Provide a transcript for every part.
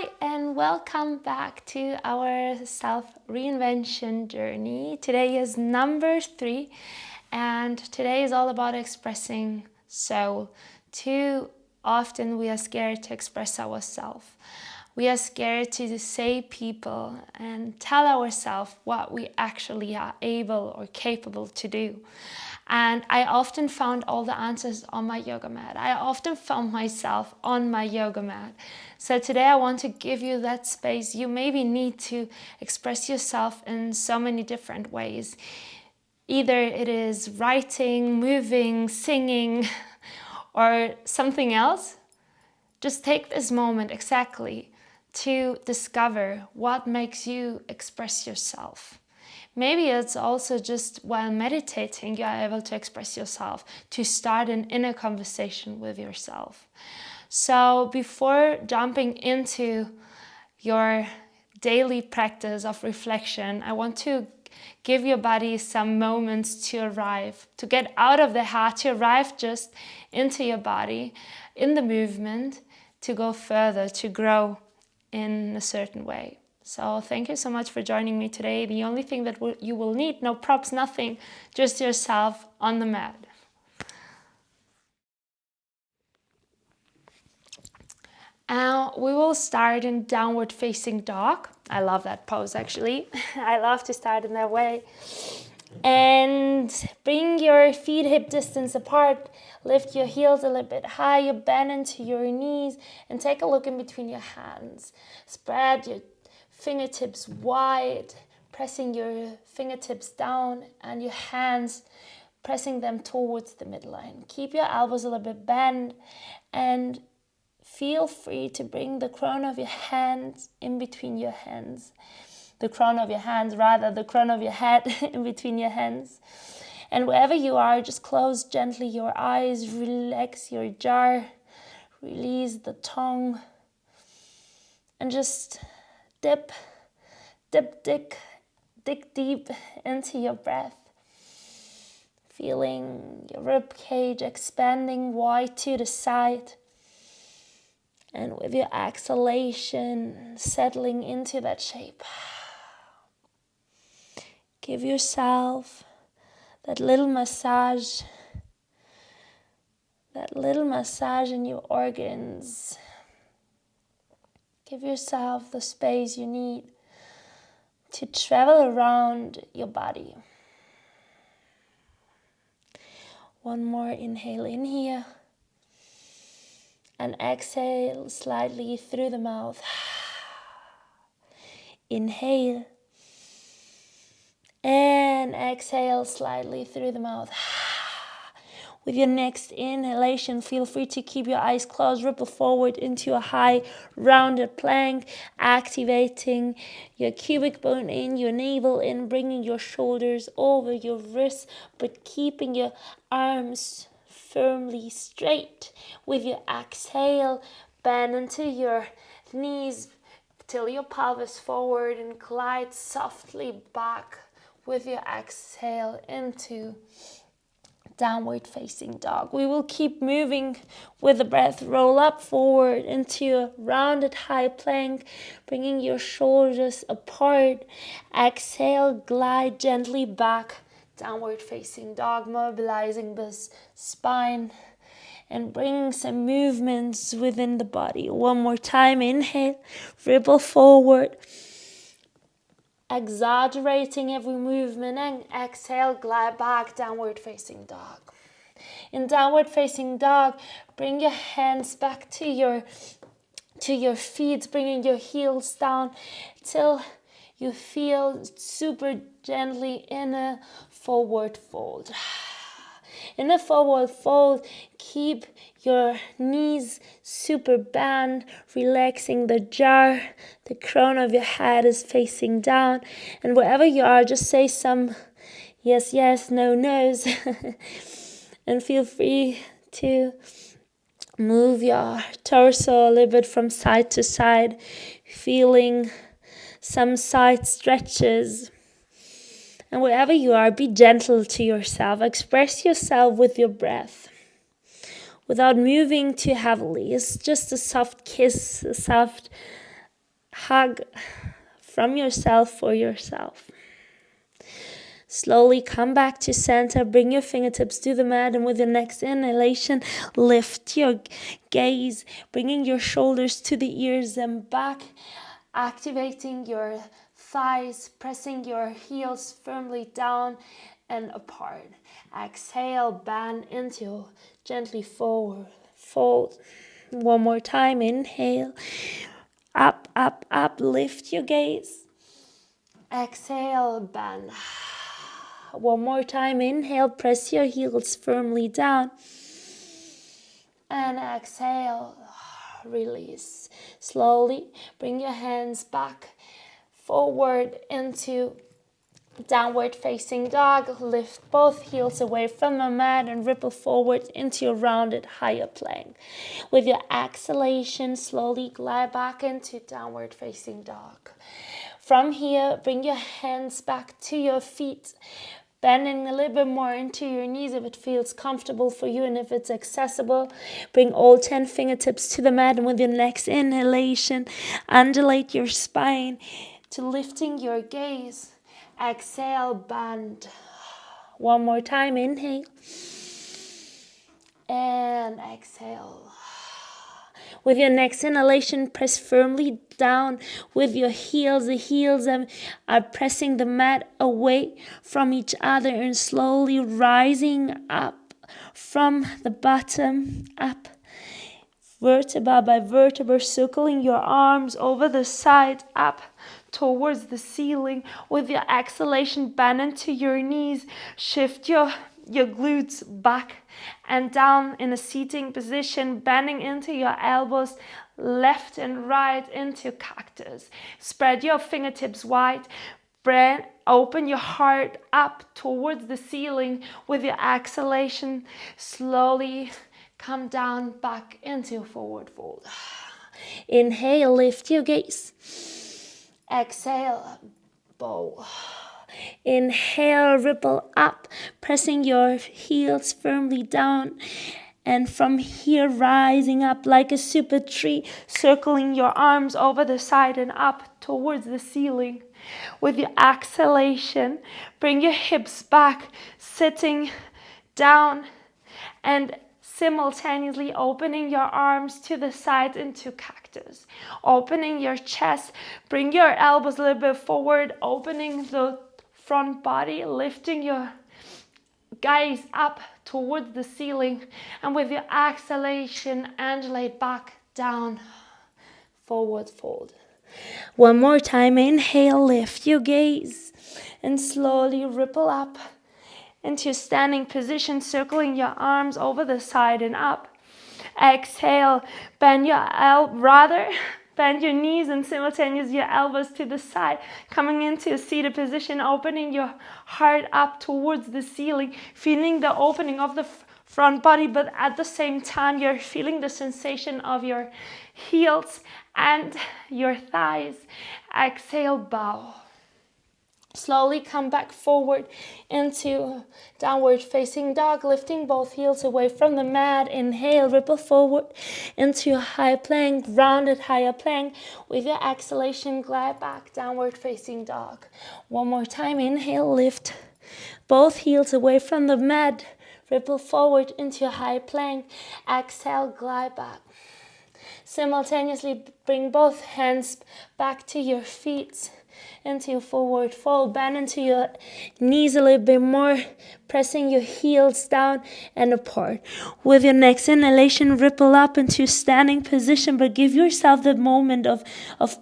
Hi, and welcome back to our Self Reinvention Journey. Today is number 3, and today is all about expressing soul. Too often we are scared to express ourselves. We are scared to say people and tell ourselves what we actually are able or capable to do. And I often found all the answers on my yoga mat. I often found myself on my yoga mat. So today I want to give you that space. You maybe need to express yourself in so many different ways. Either it is writing, moving, singing, or something else. Just take this moment exactly to discover what makes you express yourself. Maybe it's also just while meditating you are able to express yourself, to start an inner conversation with yourself. So before jumping into your daily practice of reflection, I want to give your body some moments to arrive, to get out of the heart, to arrive just into your body, in the movement, to go further, to grow in a certain way. So thank you so much for joining me today. The only thing that you will need, no props, nothing, just yourself on the mat. We will start in downward facing dog. I love that pose actually. I love to start in that way. And bring your feet hip distance apart. Lift your heels a little bit higher, bend into your knees, and take a look in between your hands. Spread your fingertips wide, pressing your fingertips down and your hands pressing them towards the midline. Keep your elbows a little bit bent and feel free to bring the crown of your hands in between your hands. The crown of your head in between your hands. And wherever you are, just close gently your eyes, relax your jaw, release the tongue, and just dig deep into your breath. Feeling your rib cage expanding wide to the side. And with your exhalation, settling into that shape. Give yourself that little massage in your organs. Give yourself the space you need to travel around your body. One more inhale in here. And exhale slightly through the mouth. Inhale. And exhale slightly through the mouth. With your next inhalation, feel free to keep your eyes closed. Ripple forward into a high, rounded plank, activating your cubic bone in, your navel in, bringing your shoulders over your wrists, but keeping your arms firmly straight. With your exhale, bend into your knees till your pelvis forward and glide softly back with your exhale into downward facing dog. We will keep moving with the breath. Roll up forward into a rounded high plank, bringing your shoulders apart. Exhale, glide gently back, downward facing dog, mobilizing the spine and bring some movements within the body. One more time, inhale, ripple forward, exaggerating every movement, and exhale, glide back, downward facing dog. In downward facing dog, bring your hands back to your feet, bringing your heels down till you feel super gently in a forward fold. In a forward fold, keep your knees super bent, relaxing the jaw. The crown of your head is facing down. And wherever you are, just say some yes, yes, no, no's. And feel free to move your torso a little bit from side to side, feeling some side stretches. And wherever you are, be gentle to yourself. Express yourself with your breath without moving too heavily. It's just a soft kiss, a soft hug from yourself for yourself. Slowly come back to center. Bring your fingertips to the mat, and with your next inhalation, lift your gaze, bringing your shoulders to the ears and back, activating your thighs, pressing your heels firmly down and apart. Exhale, bend into, gently forward, fold. One more time, inhale, up, up, up, lift your gaze. Exhale, bend. One more time, inhale, press your heels firmly down. And exhale, release. Slowly bring your hands back, forward into downward facing dog. Lift both heels away from the mat and ripple forward into your rounded higher plank. With your exhalation, slowly glide back into downward facing dog. From here, bring your hands back to your feet, bending a little bit more into your knees if it feels comfortable for you and if it's accessible. Bring all 10 fingertips to the mat, and with your next inhalation, undulate your spine to lifting your gaze. Exhale, bend. One more time, inhale. And exhale. With your next inhalation, press firmly down with your heels. The heels are pressing the mat away from each other and slowly rising up from the bottom up. Vertebra by vertebra, circling your arms over the side up towards the ceiling. With your exhalation, bend into your knees. Shift your glutes back and down in a seating position, bending into your elbows left and right into cactus. Spread your fingertips wide. Open your heart up towards the ceiling. With your exhalation, slowly come down back into forward fold. Inhale, lift your gaze. Exhale, bow. Inhale, ripple up, pressing your heels firmly down. And from here, rising up like a super tree, circling your arms over the side and up towards the ceiling. With your exhalation, bring your hips back, sitting down and simultaneously opening your arms to the side into cactus. Opening your chest, bring your elbows a little bit forward, opening the front body, lifting your gaze up towards the ceiling, and with your exhalation, undulate back down, forward fold. One more time, inhale, lift your gaze, and slowly ripple up into standing position, circling your arms over the side and up. Exhale, bend your knees and simultaneously your elbows to the side, coming into a seated position, opening your heart up towards the ceiling, feeling the opening of the front body, but at the same time you're feeling the sensation of your heels and your thighs. Exhale, bow. Slowly come back forward into downward facing dog, lifting both heels away from the mat. Inhale, ripple forward into a high plank, rounded higher plank. With your exhalation, glide back, downward facing dog. One more time, inhale, lift both heels away from the mat. Ripple forward into a high plank. Exhale, glide back. Simultaneously, bring both hands back to your feet. Into forward fold, bend into your knees a little bit more, pressing your heels down and apart. With your next inhalation, ripple up into standing position, but give yourself the moment of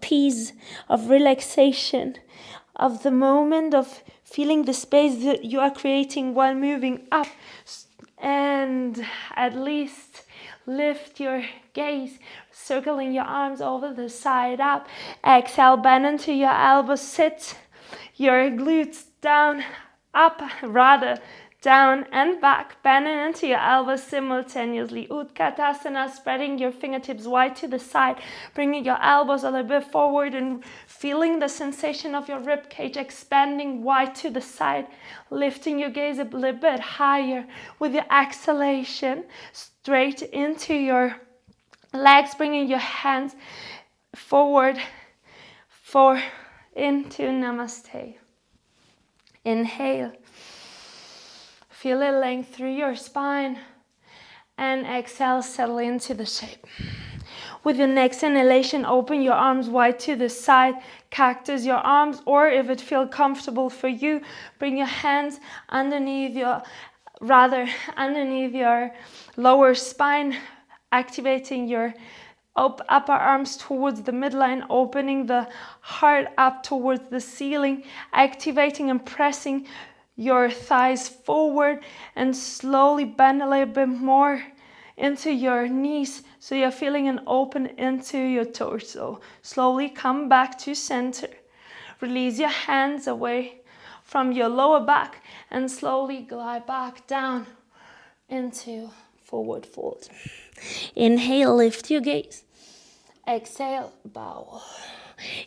peace, of relaxation, of the moment of feeling the space that you are creating while moving up. And at least lift your gaze, circling your arms over the side up. Exhale, bend into your elbows, sit your glutes down, up, down and back, bending into your elbows simultaneously. Utkatasana, spreading your fingertips wide to the side, bringing your elbows a little bit forward and feeling the sensation of your rib cage expanding wide to the side, lifting your gaze a little bit higher. With your exhalation, straight into your legs, bringing your hands forward 4, into Namaste. Inhale. Feel a length through your spine. And exhale, settle into the shape. With your next inhalation, open your arms wide to the side, cactus your arms, or if it feels comfortable for you, bring your hands underneath your lower spine, activating your upper arms towards the midline, opening the heart up towards the ceiling, activating and pressing your thighs forward, and slowly bend a little bit more into your knees so you're feeling an open into your torso. Slowly come back to center. Release your hands away from your lower back and slowly glide back down into forward fold. Inhale, lift your gaze. Exhale, bow.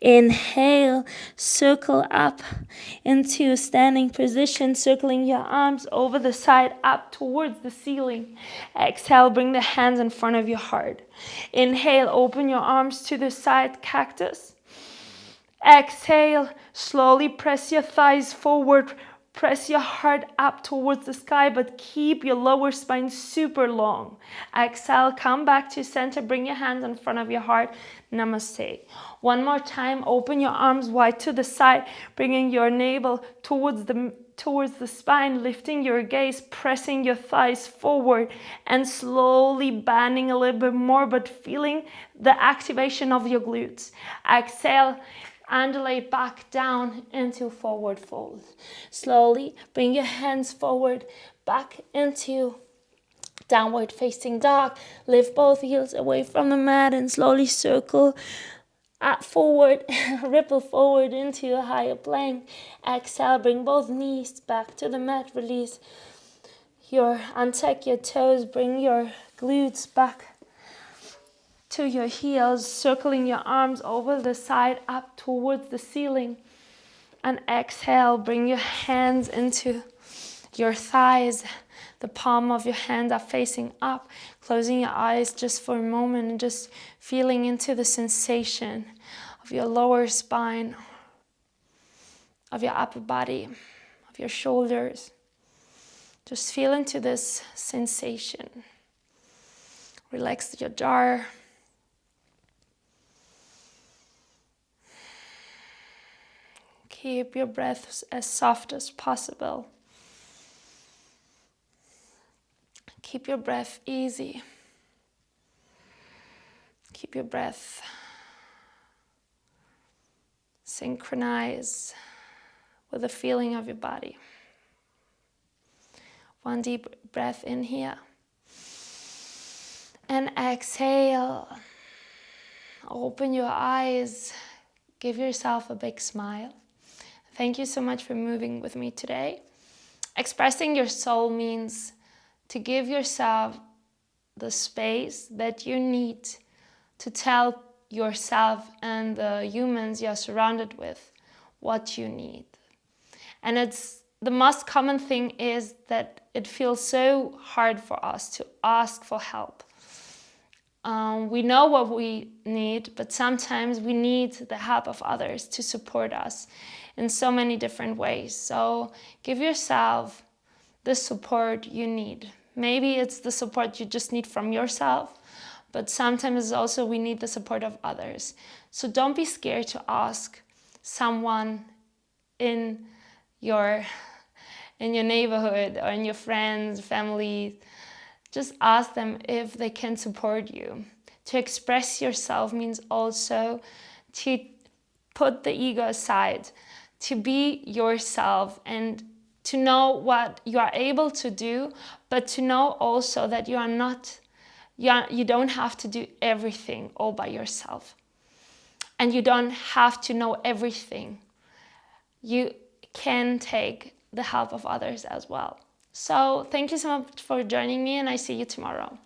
Inhale, circle up into a standing position, circling your arms over the side up towards the ceiling. Exhale, bring the hands in front of your heart. Inhale, open your arms to the side, cactus. Exhale, slowly press your thighs forward. Press your heart up towards the sky, but keep your lower spine super long. Exhale, come back to center. Bring your hands in front of your heart. Namaste. One more time, open your arms wide to the side, bringing your navel towards the spine, lifting your gaze, pressing your thighs forward, and slowly bending a little bit more, but feeling the activation of your glutes. Exhale, undulate back down into forward fold. Slowly bring your hands forward, back into downward facing dog. Lift both heels away from the mat and slowly circle up forward, ripple forward into a higher plank. Exhale, bring both knees back to the mat. Release untuck your toes, bring your glutes back to your heels, circling your arms over the side up towards the ceiling. And exhale, bring your hands into your thighs. The palm of your hand are facing up, closing your eyes just for a moment and just feeling into the sensation of your lower spine, of your upper body, of your shoulders. Just feel into this sensation. Relax your jaw. Keep your breath as soft as possible. Keep your breath easy. Keep your breath synchronized with the feeling of your body. One deep breath in here. And exhale. Open your eyes. Give yourself a big smile. Thank you so much for moving with me today. Expressing your soul means to give yourself the space that you need to tell yourself and the humans you're surrounded with what you need. And it's the most common thing is that it feels so hard for us to ask for help. We know what we need, but sometimes we need the help of others to support us in so many different ways. So give yourself the support you need. Maybe it's the support you just need from yourself, but sometimes it's also we need the support of others. So don't be scared to ask someone in your neighborhood or in your friends, family. Just ask them if they can support you. To express yourself means also to put the ego aside, to be yourself and to know what you are able to do, but to know also that you don't have to do everything all by yourself. And you don't have to know everything. You can take the help of others as well. So thank you so much for joining me, and I see you tomorrow.